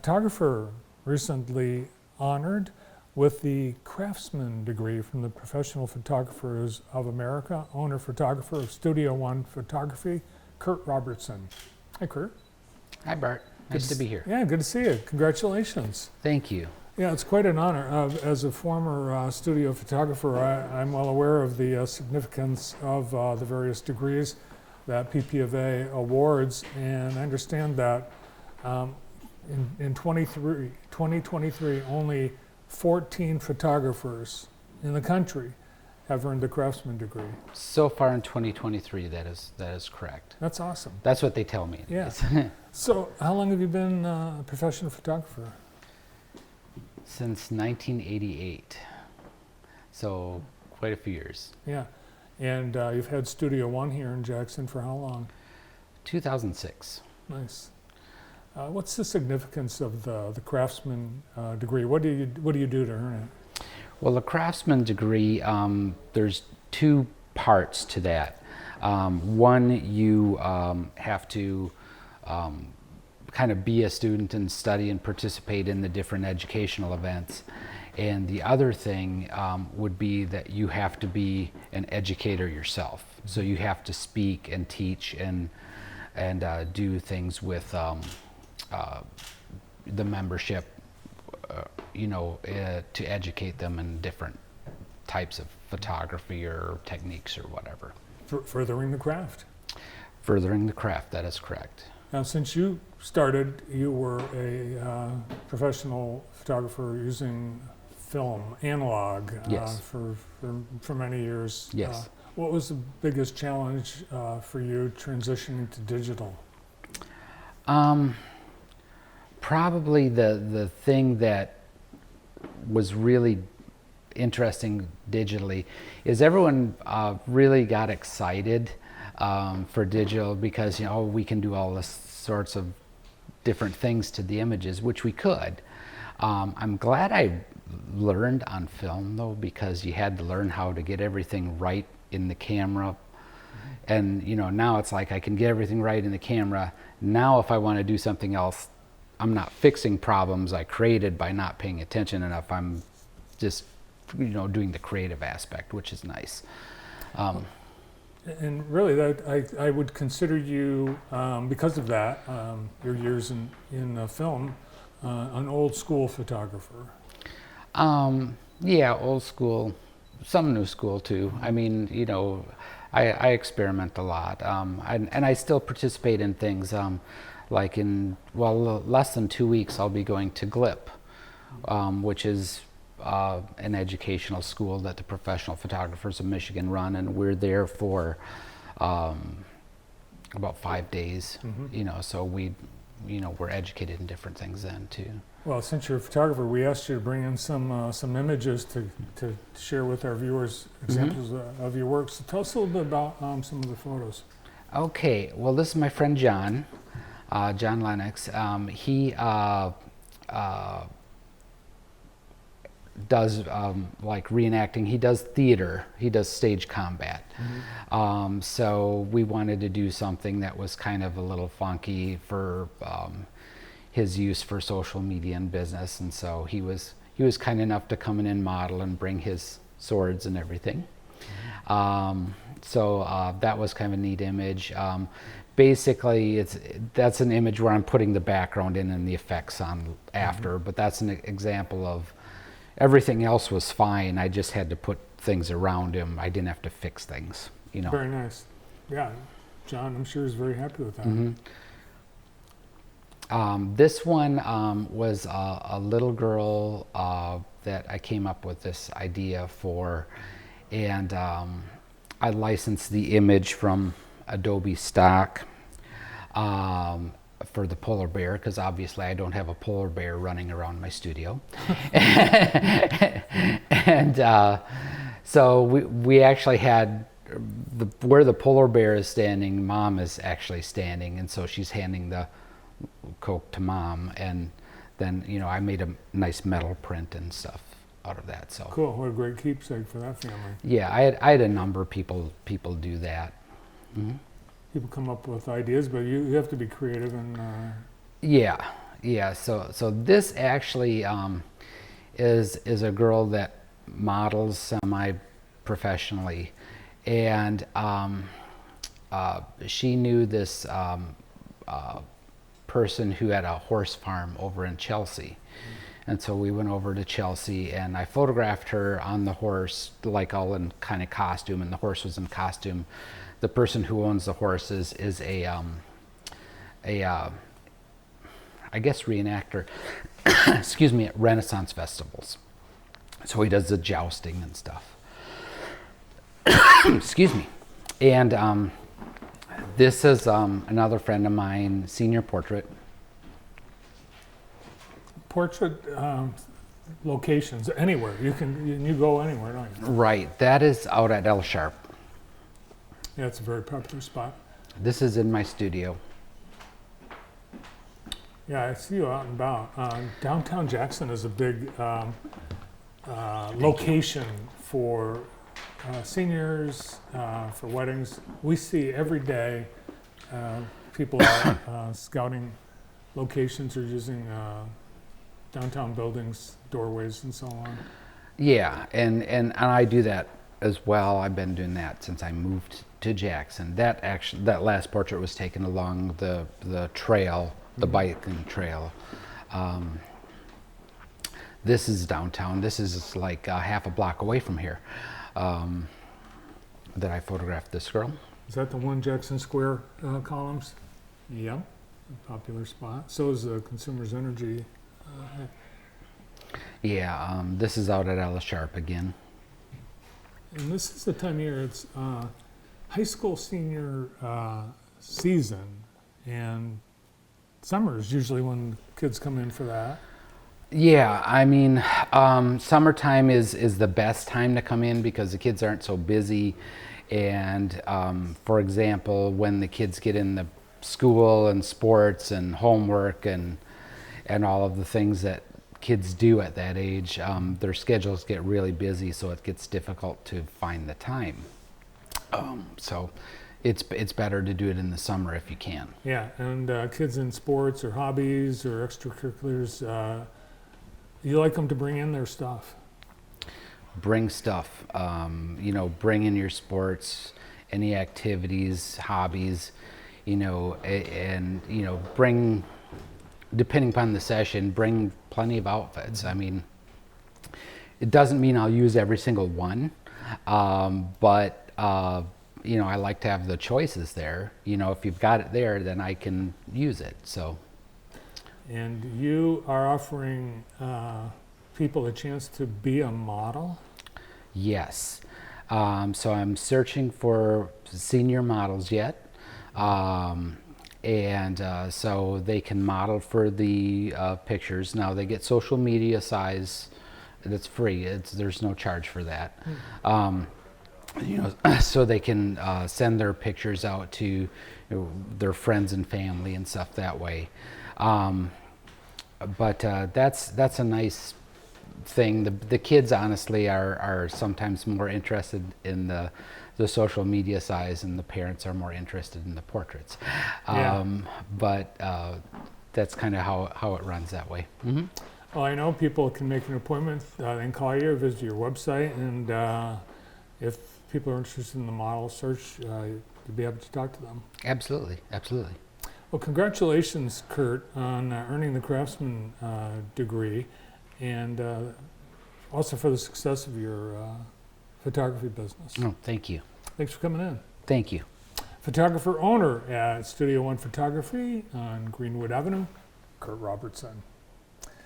photographer recently honored with the Craftsman degree from the Professional Photographers of America, owner-photographer of Studio One Photography, Kurt Robertson. Hi, Kurt. Hi, Bart. Nice to be here. Yeah, good to see you. Congratulations. Thank you. Yeah, it's quite an honor. As a former studio photographer, I'm well aware of the significance of the various degrees that PPFA awards, and I understand that in 2023, only 14 photographers in the country have earned the Craftsman degree. So far in 2023, that is correct. That's awesome. That's what they tell me. Yeah. So how long have you been a professional photographer? Since 1988. So quite a few years. Yeah. And you've had Studio One here in Jackson for how long? 2006. Nice. What's the significance of the Craftsman degree? What do you do to earn it? Well, the Craftsman degree, there's two parts to that. One, you have to kind of be a student and study and participate in the different educational events. And the other thing would be that you have to be an educator yourself. So you have to speak and teach and do things with the membership, to educate them in different types of photography or techniques or whatever. Furthering the craft. Furthering the craft, that is correct. Now, since you started, you were a professional photographer using film, analog, Yes. for many years. Yes. What was the biggest challenge for you transitioning to digital? Probably the thing that was really interesting digitally is everyone really got excited for digital because we can do all this sorts of different things to the images, which we could. I'm glad I learned on film though, because you had to learn how to get everything right in the camera. And now it's like I can get everything right in the camera. Now if I want to do something else, I'm not fixing problems I created by not paying attention enough. I'm just doing the creative aspect, which is nice. And really, that I would consider you, because of that, your years in film, an old school photographer. Yeah, old school, some new school too. I mean, I experiment a lot, and I still participate in things. Like in less than 2 weeks, I'll be going to GLIP, which is an educational school that the Professional Photographers of Michigan run, and we're there for about 5 days. So we're educated in different things then too. Well, since you're a photographer, we asked you to bring in some images to share with our viewers, examples of your work. So tell us a little bit about some of the photos. Okay, well, this is my friend John Lennox. He does like reenacting. He does theater. He does stage combat. So we wanted to do something that was kind of a little funky for his use for social media and business. And so he was kind enough to come in and model and bring his swords and everything. So that was kind of a neat image. Basically, that's an image where I'm putting the background in and the effects on after, but that's an example of everything else was fine. I just had to put things around him. I didn't have to fix things, Very nice. Yeah, John, I'm sure is very happy with that. This one was a little girl that I came up with this idea for, and I licensed the image from Adobe stock for the polar bear, because obviously I don't have a polar bear running around my studio. And so we actually had where the polar bear is standing, Mom is actually standing, and so she's handing the Coke to Mom, and then I made a nice metal print and stuff out of that. So cool. What a great keepsake for that family. Yeah, I had a number of people do that. People come up with ideas, but you have to be creative and yeah, Yeah, so this actually is a girl that models semi-professionally, and she knew this person who had a horse farm over in Chelsea. And so we went over to Chelsea, and I photographed her on the horse, like all in kind of costume, and the horse was in costume. The person who owns the horses is a I guess reenactor, excuse me, at Renaissance festivals. So he does the jousting and stuff. Excuse me. And this is another friend of mine, senior portrait. Portrait locations, anywhere. You go anywhere, don't you? Right, that is out at L Sharp. Yeah, it's a very popular spot. This is in my studio. Yeah, I see you out and about. Downtown Jackson is a big location for seniors, for weddings. We see every day people out scouting locations or using downtown buildings, doorways, and so on. Yeah, and I do that as well. I've been doing that since I moved to Jackson. That last portrait was taken along the trail, the biking trail. This is downtown. This is like half a block away from here that I photographed this girl. Is that the one Jackson Square columns? Yep, a popular spot. So is the Consumers Energy. Yeah, this is out at L Sharp again. And this is the time of year, it's high school senior season, and summer is usually when kids come in for that. Yeah, I mean, summertime is the best time to come in because the kids aren't so busy. And for example, when the kids get in the school and sports and homework and all of the things that kids do at that age, their schedules get really busy, so it gets difficult to find the time. So it's better to do it in the summer if you can. Yeah, and kids in sports or hobbies or extracurriculars, you like them to bring in their stuff. Bring stuff, bring in your sports, any activities, hobbies, and bring, depending upon the session, bring plenty of outfits. I mean, it doesn't mean I'll use every single one, but I like to have the choices there. If you've got it there, then I can use it. So. And you are offering people a chance to be a model? Yes. So I'm searching for senior models yet. So they can model for the pictures. Now they get social media size. That's free. There's no charge for that. So they can send their pictures out to their friends and family and stuff that way. But that's a nice thing. The kids honestly are sometimes more interested in the social media size, and the parents are more interested in the portraits. But that's kind of how it runs that way. Mm-hmm. Well, I know people can make an appointment, they can call you or visit your website, and if people are interested in the model search, you'll be able to talk to them. Absolutely, absolutely. Well, congratulations, Kurt, on earning the Craftsman degree, and also for the success of your photography business. Oh, thank you. Thanks for coming in. Thank you. Photographer owner at Studio One Photography on Greenwood Avenue, Kurt Robertson.